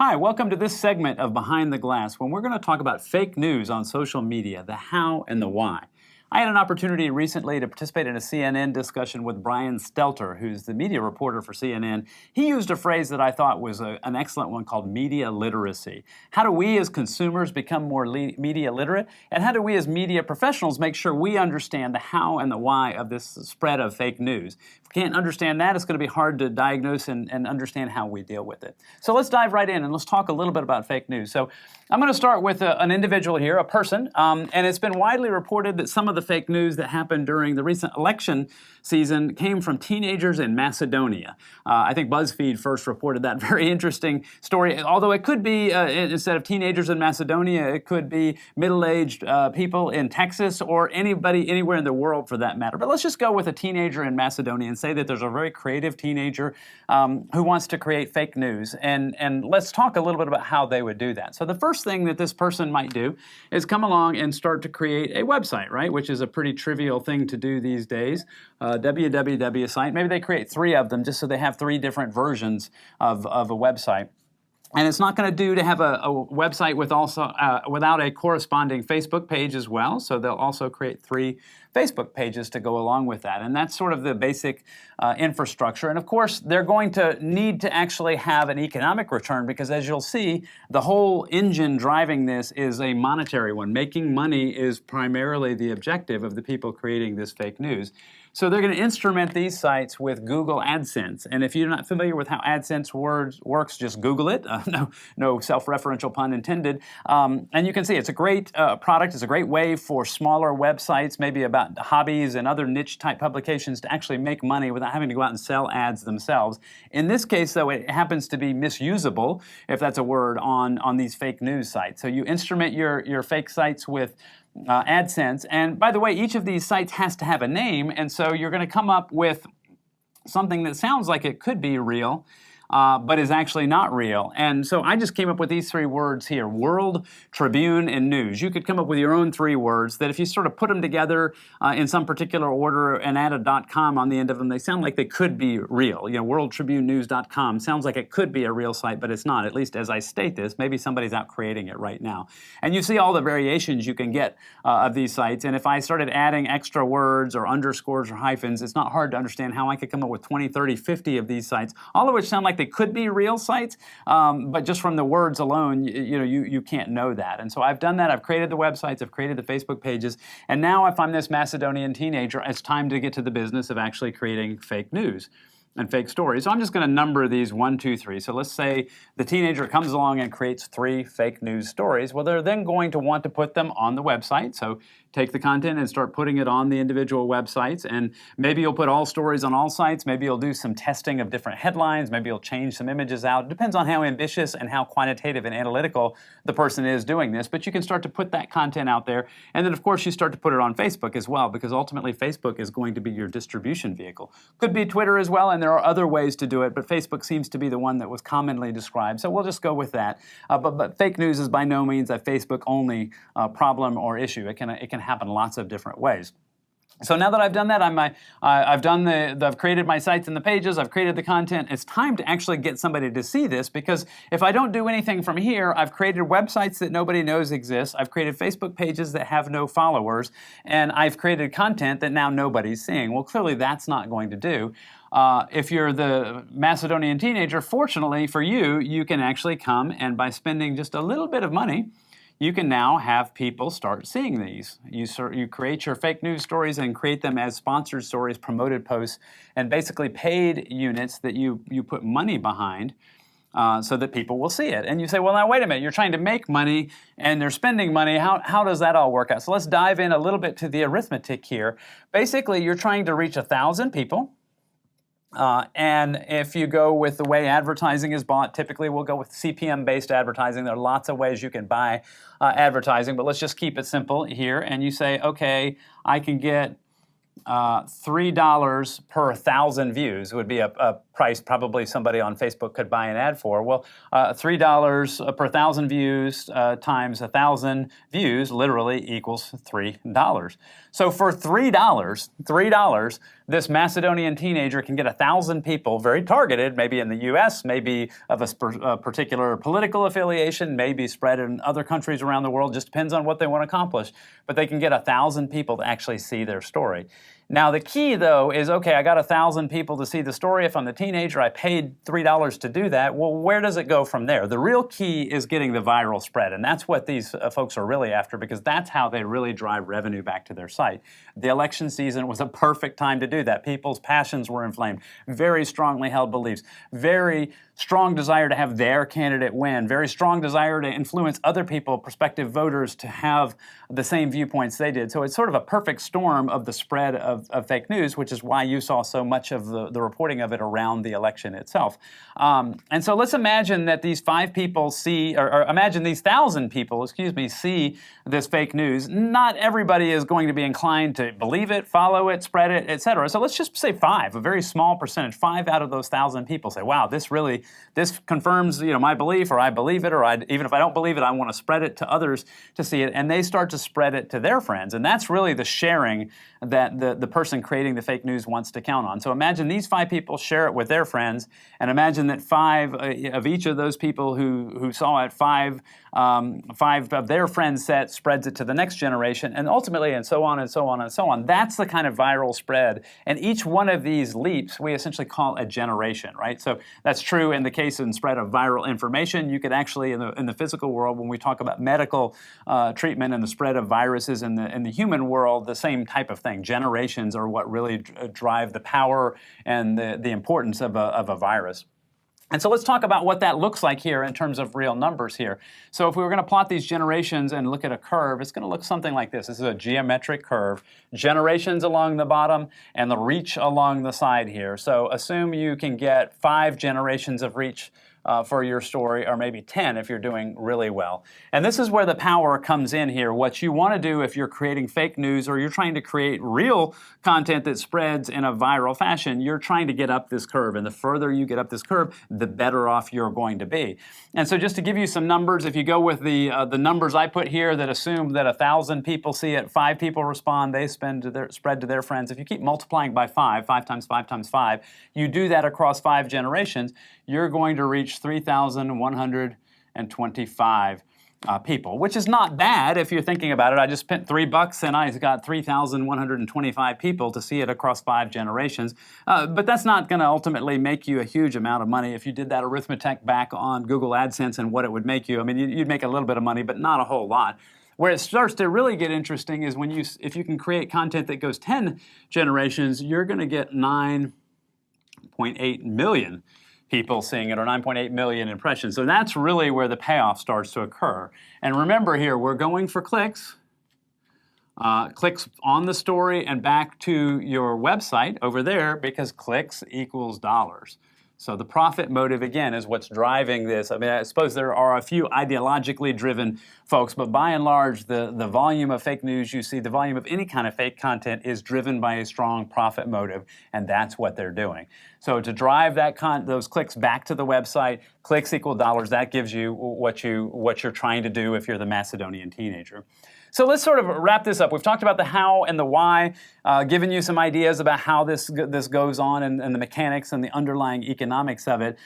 Hi, welcome to this segment of Behind the Glass when we're going to talk about fake news on social media, the how and the why. I had an opportunity recently to participate in a CNN discussion with Brian Stelter, who's the media reporter for CNN. He used a phrase that I thought was an excellent one called media literacy. How do we as consumers become more media literate? And how do we as media professionals make sure we understand the how and the why of this spread of fake news? If we can't understand that, it's going to be hard to diagnose and understand how we deal with it. So let's dive right in and let's talk a little bit about fake news. So I'm going to start with an individual here, a person, and it's been widely reported that some of the fake news that happened during the recent election season came from teenagers in Macedonia. I think BuzzFeed first reported that very interesting story, although it could be, instead of teenagers in Macedonia, it could be middle-aged people in Texas or anybody anywhere in the world for that matter. But let's just go with a teenager in Macedonia and say that there's a very creative teenager who wants to create fake news. And let's talk a little bit about how they would do that. So the first thing that this person might do is come along and start to create a website, right? Which is a pretty trivial thing to do these days. www site. Maybe they create 3 of them just so they have 3 different versions of a website. And it's not going to do to have a website with without a corresponding Facebook page as well. So they'll also create 3 Facebook pages to go along with that. And that's sort of the basic infrastructure. And of course, they're going to need to actually have an economic return because as you'll see, the whole engine driving this is a monetary one. Making money is primarily the objective of the people creating this fake news. So they're going to instrument these sites with Google AdSense. And if you're not familiar with how AdSense works, just Google it. No self-referential pun intended. And you can see it's a great product. It's a great way for smaller websites, maybe about hobbies and other niche type publications to actually make money without having to go out and sell ads themselves. In this case, though, it happens to be misusable, if that's a word, on these fake news sites. So you instrument your fake sites with AdSense. And by the way, each of these sites has to have a name, and so you're going to come up with something that sounds like it could be real, but is actually not real. And so I just came up with these 3 words here: World, Tribune, and News. You could come up with your own 3 words that if you sort of put them together in some particular order and add a .com on the end of them, they sound like they could be real. You know, worldtribunenews.com sounds like it could be a real site, but it's not, at least as I state this. Maybe somebody's out creating it right now. And you see all the variations you can get of these sites. And if I started adding extra words or underscores or hyphens, it's not hard to understand how I could come up with 20, 30, 50 of these sites, all of which sound like they could be real sites, but just from the words alone, you can't know that. And so I've done that. I've created the websites, I've created the Facebook pages, and now if I'm this Macedonian teenager, it's time to get to the business of actually creating fake news and fake stories. So I'm just going to number these 1, 2, 3. So let's say the teenager comes along and creates 3 fake news stories. Well, they're then going to want to put them on the website. So take the content and start putting it on the individual websites. And maybe you'll put all stories on all sites. Maybe you'll do some testing of different headlines. Maybe you'll change some images out. It depends on how ambitious and how quantitative and analytical the person is doing this. But you can start to put that content out there. And then, of course, you start to put it on Facebook as well, because ultimately Facebook is going to be your distribution vehicle. Could be Twitter as well, and there are other ways to do it, but Facebook seems to be the one that was commonly described. So we'll just go with that. But fake news is by no means a Facebook-only problem or issue. It can happen lots of different ways. So now that I've done that, I've created my sites and the pages, I've created the content. It's time to actually get somebody to see this, because if I don't do anything from here, I've created websites that nobody knows exist, I've created Facebook pages that have no followers, and I've created content that now nobody's seeing. Well, clearly that's not going to do. If you're the Macedonian teenager, fortunately for you, you can actually come and by spending just a little bit of money, you can now have people start seeing these. You create your fake news stories and create them as sponsored stories, promoted posts, and basically paid units that you put money behind so that people will see it. And you say, well, now wait a minute, you're trying to make money and they're spending money. How does that all work out? So let's dive in a little bit to the arithmetic here. Basically, you're trying to reach 1,000 people. And if you go with the way advertising is bought, typically we'll go with CPM-based advertising. There are lots of ways you can buy advertising, but let's just keep it simple here. And you say, okay, I can get $3 per 1,000 views would be a price probably somebody on Facebook could buy an ad for. Well, $3 per 1,000 views times 1,000 views literally equals $3. So for $3, this Macedonian teenager can get 1,000 people, very targeted, maybe in the U.S., maybe of a particular political affiliation, maybe spread in other countries around the world, just depends on what they want to accomplish. But they can get 1,000 people to actually see their story. Now, the key, though, is, okay, I got 1,000 people to see the story. If I'm the teenager, I paid $3 to do that. Well, where does it go from there? The real key is getting the viral spread, and that's what these folks are really after, because that's how they really drive revenue back to their site. The election season was a perfect time to do that. People's passions were inflamed, very strongly held beliefs, very strong desire to have their candidate win, very strong desire to influence other people, prospective voters, to have the same viewpoints they did. So it's sort of a perfect storm of the spread of fake news, which is why you saw so much of the reporting of it around the election itself. And so let's imagine that these 5 people see, or imagine these 1,000 people, see this fake news. Not everybody is going to be inclined to believe it, follow it, spread it, etc. So let's just say 5, a very small percentage. 5 out of those 1,000 people say, wow, this confirms my belief, or I believe it, or even if I don't believe it, I want to spread it to others to see it, and they start to spread it to their friends. And that's really the sharing that the person creating the fake news wants to count on. So imagine these 5 people share it with their friends, and imagine that 5 of each of those people who saw it, 5 of their friends set spreads it to the next generation, and ultimately, and so on and so on and so on. That's the kind of viral spread. And each one of these leaps we essentially call a generation, right? So that's true in the case and spread of viral information. You could actually, in the physical world, when we talk about medical treatment and the spread of viruses in the human world, the same type of thing. Generations are what really drive the power and the importance of a virus. And so let's talk about what that looks like here in terms of real numbers here. So if we were going to plot these generations and look at a curve, it's going to look something like this. This is a geometric curve. Generations along the bottom and the reach along the side here. So assume you can get 5 generations of reach for your story, or maybe 10 if you're doing really well. And this is where the power comes in here. What you want to do if you're creating fake news, or you're trying to create real content that spreads in a viral fashion, you're trying to get up this curve. And the further you get up this curve, the better off you're going to be. And so just to give you some numbers, if you go with the numbers I put here that assume that 1,000 people see it, 5 people respond, they spread to their friends. If you keep multiplying by 5 times 5 times 5, you do that across 5 generations, you're going to reach 3,125 people, which is not bad if you're thinking about it. I just spent $3 and I got 3,125 people to see it across 5 generations. But that's not going to ultimately make you a huge amount of money. If you did that arithmetic back on Google AdSense and what it would make you, I mean, you'd make a little bit of money, but not a whole lot. Where it starts to really get interesting is when if you can create content that goes 10 generations, you're going to get 9.8 million people seeing it, or 9.8 million impressions. So that's really where the payoff starts to occur. And remember here, we're going for clicks. Clicks on the story and back to your website over there, because clicks equals dollars. So the profit motive, again, is what's driving this. I mean, I suppose there are a few ideologically driven folks, but by and large, the volume of fake news you see, the volume of any kind of fake content is driven by a strong profit motive, and that's what they're doing. So to drive those clicks back to the website, clicks equal dollars, that gives you what you're trying to do if you're the Macedonian teenager. So let's sort of wrap this up. We've talked about the how and the why, given you some ideas about how this goes on and the mechanics and the underlying economics of it.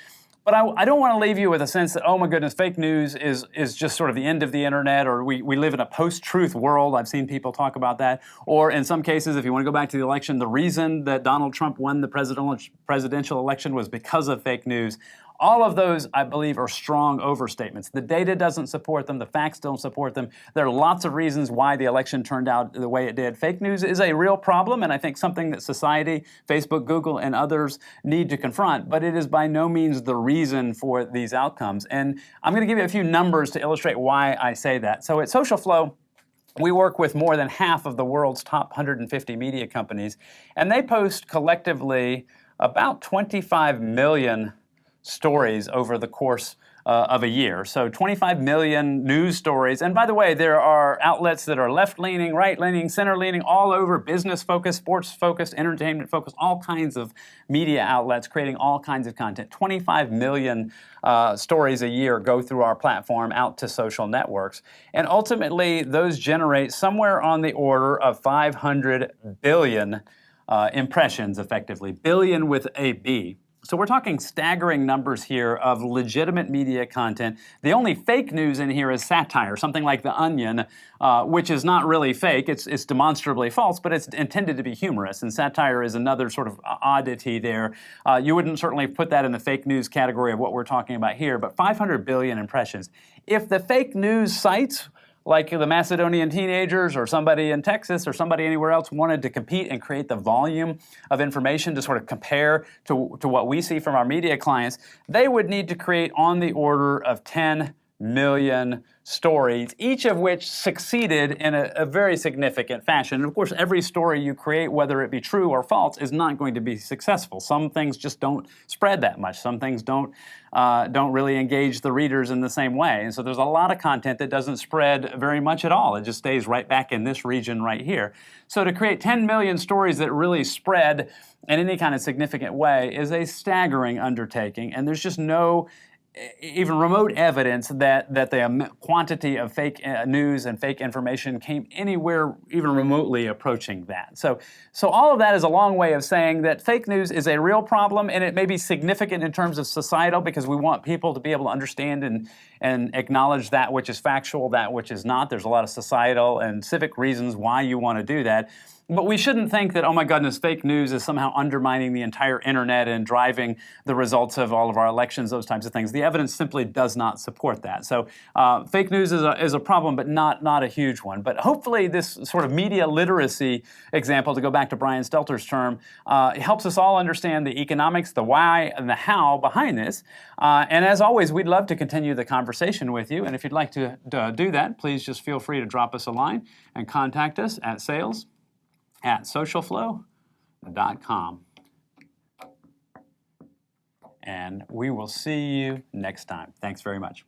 But I don't want to leave you with a sense that, oh my goodness, fake news is just sort of the end of the internet, or we live in a post-truth world. I've seen people talk about that. Or in some cases, if you want to go back to the election, the reason that Donald Trump won the presidential election was because of fake news. All of those, I believe, are strong overstatements. The data doesn't support them. The facts don't support them. There are lots of reasons why the election turned out the way it did. Fake news is a real problem, and I think something that society, Facebook, Google, and others need to confront, but it is by no means the reason for these outcomes. And I'm going to give you a few numbers to illustrate why I say that. So at Social Flow, we work with more than half of the world's top 150 media companies, and they post collectively about 25 million stories over the course of a year. So 25 million news stories. And by the way, there are outlets that are left-leaning, right-leaning, center-leaning, all over, business-focused, sports-focused, entertainment-focused, all kinds of media outlets creating all kinds of content. 25 million stories a year go through our platform out to social networks. And ultimately, those generate somewhere on the order of 500 billion impressions, effectively, billion with a B. So we're talking staggering numbers here of legitimate media content. The only fake news in here is satire, something like The Onion, which is not really fake. It's demonstrably false, but it's intended to be humorous. And satire is another sort of oddity there. You wouldn't certainly put that in the fake news category of what we're talking about here, but 500 billion impressions. If the fake news sites like the Macedonian teenagers or somebody in Texas or somebody anywhere else wanted to compete and create the volume of information to sort of compare to what we see from our media clients, they would need to create on the order of 10 million stories, each of which succeeded in a very significant fashion. And of course, every story you create, whether it be true or false, is not going to be successful. Some things just don't spread that much. Some things don't really engage the readers in the same way. And so there's a lot of content that doesn't spread very much at all. It just stays right back in this region right here. So to create 10 million stories that really spread in any kind of significant way is a staggering undertaking. And there's just no even remote evidence that the quantity of fake news and fake information came anywhere even remotely approaching that. So all of that is a long way of saying that fake news is a real problem, and it may be significant in terms of societal because we want people to be able to understand and acknowledge that which is factual, that which is not. There's a lot of societal and civic reasons why you want to do that. But we shouldn't think that, oh my goodness, fake news is somehow undermining the entire internet and driving the results of all of our elections, those types of things. The evidence simply does not support that. So fake news is a problem, but not a huge one. But hopefully this sort of media literacy example, to go back to Brian Stelter's term, helps us all understand the economics, the why, and the how behind this. And as always, we'd love to continue the conversation with you. And if you'd like to do that, please just feel free to drop us a line and contact us at sales@socialflow.com. And we will see you next time. Thanks very much.